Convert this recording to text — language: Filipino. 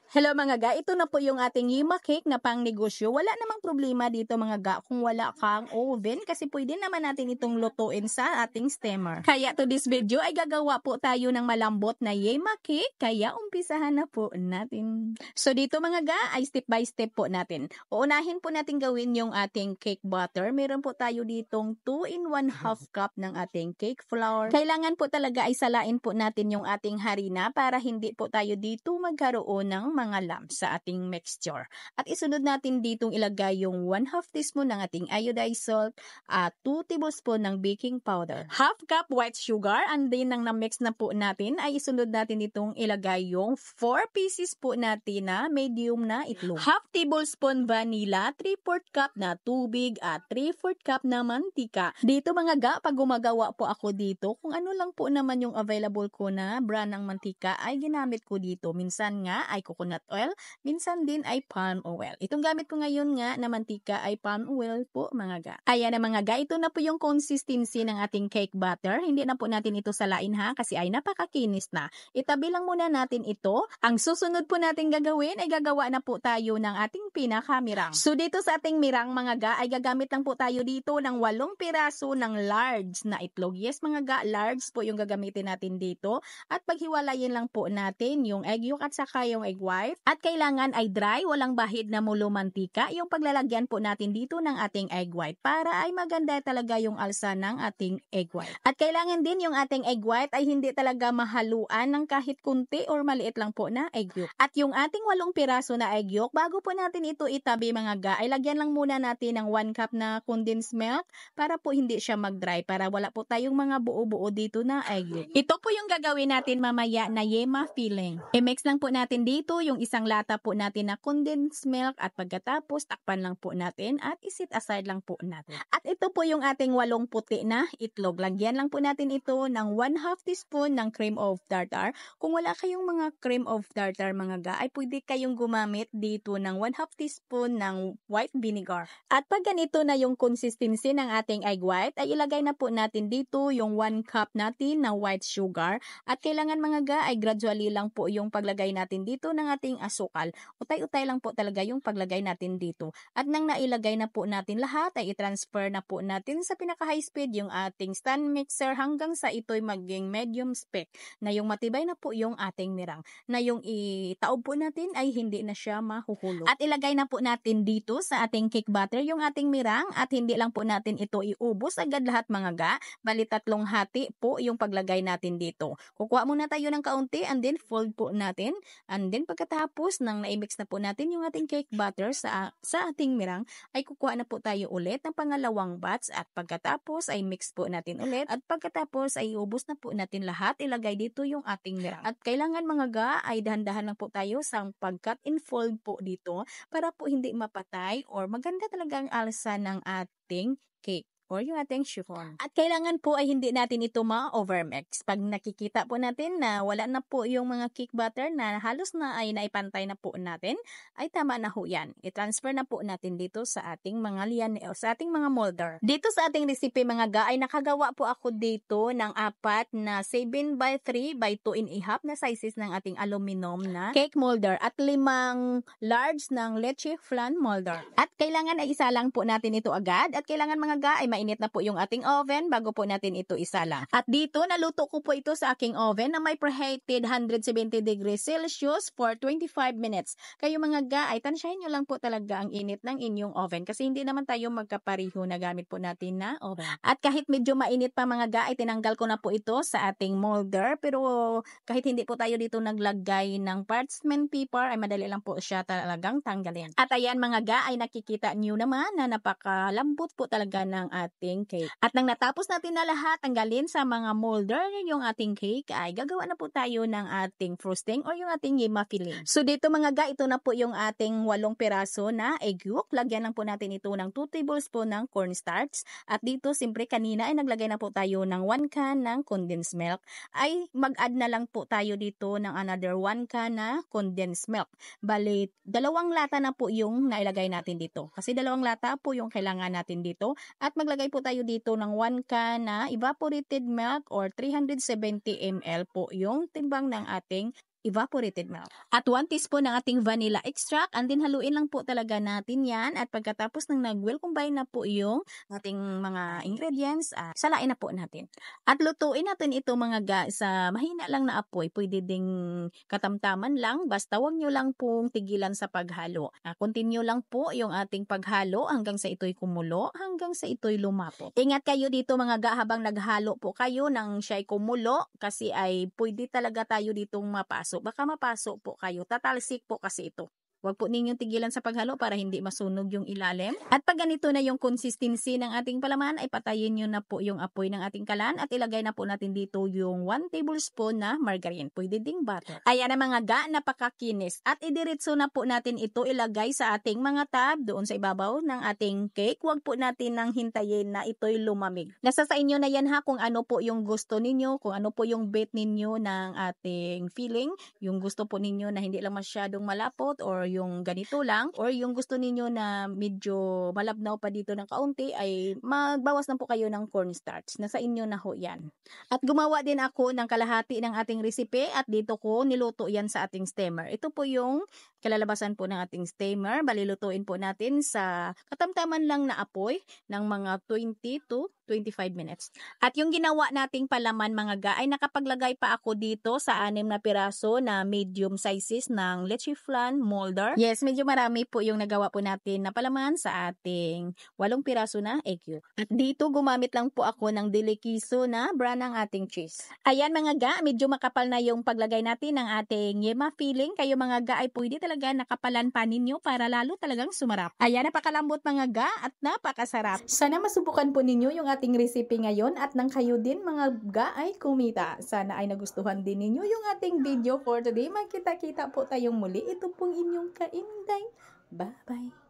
Hello mga ga, ito na po yung ating Yima cake na pang negosyo. Wala namang problema dito mga ga kung wala kang oven kasi pwede naman natin itong lutuin sa ating steamer. Kaya to this video ay gagawa po tayo ng malambot na Yima cake, kaya umpisahan na po natin. So dito mga ga ay step by step po natin. Uunahin po natin gawin yung ating cake butter. Meron po tayo ditong 2 in 1 half cup ng ating cake flour. Kailangan po talaga ay salain po natin yung ating harina para hindi po tayo dito magkaroon ng mga lumps sa ating mixture. At isunod natin ditong ilagay yung 1/2 teaspoon ng ating iodized salt at 2 tablespoon ng baking powder. Half cup white sugar, and then nang na-mix na po natin ay isunod natin itong ilagay yung 4 pieces po natin na medium na itlog. Half tablespoon vanilla, 3/4 cup na tubig at 3/4 cup na mantika. Dito mga ga, pag gumagawa po ako dito, kung ano lang po naman yung available ko na brand ng mantika ay ginamit ko dito. Minsan nga ay coconut oil, minsan din ay palm oil. Itong gamit ko ngayon nga na mantika ay palm oil po mga ga. Ayan na mga ga, ito na po yung consistency ng ating cake butter. Hindi na po natin ito salain ha kasi ay napakakinis na. Itabi lang muna natin ito. Ang susunod po natin gagawin ay gagawa na po tayo ng ating pinakamirang. So dito sa ating mirang mga ga ay gagamit lang po tayo dito ng 8 piraso ng large na itlog. Yes mga ga, large po yung gagamitin natin dito. At paghiwalayin lang po natin yung egg yolk at saka yung egg white. At kailangan ay dry, walang bahid na mulo mantika yung paglalagyan po natin dito ng ating egg white para ay maganda talaga yung alsa ng ating egg white. At kailangan din yung ating egg white ay hindi talaga mahaluan ng kahit kunti or maliit lang po na egg yolk. At yung ating 8 piraso na egg yolk, bago po natin ito itabi mga ga, ay lagyan lang muna natin ng 1 cup na condensed milk para po hindi siya mag-dry, para wala po tayong mga buo-buo dito na egg yolk. Ito po yung gagawin natin mamaya na Yema filling. I-mix lang po natin dito yung isang lata po natin na condensed milk at pagkatapos takpan lang po natin at isit aside lang po natin. At ito po yung ating 8 puti na itlog. Lagyan lang po natin ito ng 1/2 teaspoon ng cream of tartar. Kung wala kayong mga cream of tartar mga ga, ay pwede kayong gumamit dito ng 1/2 teaspoon ng white vinegar. At pag ganito na yung consistency ng ating egg white, ay ilagay na po natin dito yung 1 cup natin na white sugar. At kailangan mga ga ay gradually lang po yung paglagay natin dito ng ating asukal. Utay-utay lang po talaga yung paglagay natin dito. At nang nailagay na po natin lahat, ay i-transfer na po natin sa pinaka-high speed yung ating stand mixer hanggang sa ito'y maging medium spec na yung matibay na po yung ating mirang. Na yung itaob po natin ay hindi na siya mahuhulog. At ilagay na po natin dito sa ating cake batter yung ating mirang at hindi lang po natin ito iubos agad lahat mga ga. Bali 3 hati po yung paglagay natin dito. Kukuha muna tayo ng kaunti and then fold po natin. And then pagkatapos nang na-mix na po natin yung ating cake butter sa ating mirang, ay kukuha na po tayo ulit ng pangalawang batch at pagkatapos ay mix po natin ulit at pagkatapos ay ubos na po natin lahat, ilagay dito yung ating mirang. At kailangan mga ga ay dahan-dahan lang po tayo sa pag-cut and fold po dito para po hindi mapatay or maganda talaga ang alsa ng ating cake or yung ating chiffon. At kailangan po ay hindi natin ito ma-overmix. Pag nakikita po natin na wala na po yung mga cake batter na halos na ay naipantay na po natin, ay tama na ho yan. I-transfer na po natin dito sa ating mga lian o sa ating mga molder. Dito sa ating recipe mga ga ay nakagawa po ako dito ng 4 na 7x3x2 and a half na sizes ng ating aluminum na cake molder at 5 large ng leche flan molder. At kailangan ay isa lang po natin ito agad at kailangan mga ga ay mainit na po yung ating oven bago po natin ito isala. At dito, naluto ko po ito sa aking oven na may preheated 170 degrees Celsius for 25 minutes. Kayo mga ga, ay tansyahin nyo lang po talaga ang init ng inyong oven kasi hindi naman tayo magkapariho na gamit po natin na oven. At kahit medyo mainit pa mga ga, ay tinanggal ko na po ito sa ating molder. Pero kahit hindi po tayo dito naglagay ng parchment paper, ay madali lang po siya talagang tanggalin. At ayan mga ga, ay nakikita nyo naman na napakalambot po talaga ng ating cake. At nang natapos natin na lahat tanggalin sa mga molder yung ating cake, ay gagawa na po tayo ng ating frosting or yung ating Yema filling. So dito mga ga, ito na po yung ating 8 piraso na egg yolk. Lagyan lang po natin ito ng 2 tablespoon ng cornstarch. At dito, siyempre kanina ay naglagay na po tayo ng 1 can ng condensed milk. Ay mag-add na lang po tayo dito ng another 1 can na condensed milk. Bali, 2 lata na po yung nailagay natin dito. Kasi 2 lata po yung kailangan natin dito. At maglagay po tayo dito ng 1 can na evaporated milk or 370 ml po yung timbang ng ating evaporated milk. At 1 teaspoon ng ating vanilla extract, and then haluin lang po talaga natin yan. At pagkatapos ng nag-well combine na po yung ating mga ingredients, salain na po natin. At lutuin natin ito mga ga sa mahina lang na apoy. Pwede ding katamtaman lang, basta wag nyo lang pong tigilan sa paghalo. Continue lang po yung ating paghalo hanggang sa ito'y kumulo, hanggang sa ito'y lumapot. Ingat kayo dito mga ga habang naghalo po kayo nang siya'y kumulo, kasi ay pwede talaga tayo ditong mapasok. Baka mapasok po kayo, tatalsik po kasi ito. Huwag po ninyong tigilan sa paghalo para hindi masunog yung ilalim. At pag ganito na yung consistency ng ating palaman, ay patayin nyo na po yung apoy ng ating kalan at ilagay na po natin dito yung 1 tablespoon na margarine. Pwede ding butter. Ayan na mga ga, napakakinis. At idiretso na po natin ito ilagay sa ating mga tab doon sa ibabaw ng ating cake. Huwag po natin nang hintayin na ito'y lumamig. Nasa sa inyo na yan ha kung ano po yung gusto ninyo, kung ano po yung bet ninyo ng ating filling. Yung gusto po ninyo na hindi lang masyadong malapot or yung ganito lang, or yung gusto ninyo na medyo malabnaw pa dito ng kaunti, ay magbawas na po kayo ng cornstarch. Nasa inyo na ho yan. At gumawa din ako ng kalahati ng ating recipe at dito ko niluto yan sa ating steamer. Ito po yung kalalabasan po ng ating steamer. Balilutuin po natin sa katamtaman lang na apoy ng mga 20 to 25 minutes. At yung ginawa nating palaman mga ga ay nakapaglagay pa ako dito sa 6 na piraso na medium sizes ng leche flan molder. Yes, medyo marami po yung nagawa po natin na palaman sa ating 8 piraso na egg yolk. At dito gumamit lang po ako ng deliquiso na brand ng ating cheese. Ayan mga ga, medyo makapal na yung paglagay natin ng ating yema filling. Kayo mga ga ay pwede talaga nakapalan pa ninyo para lalo talagang sumarap. Ayan, napakalambot mga ga at napakasarap. Sana masubukan po ninyo yung ating recipe ngayon at nang kayo din mga ga ay kumita. Sana ay nagustuhan din ninyo yung ating video for today. Magkita-kita po tayong muli. Ito pong inyong Kainday. Bye-bye.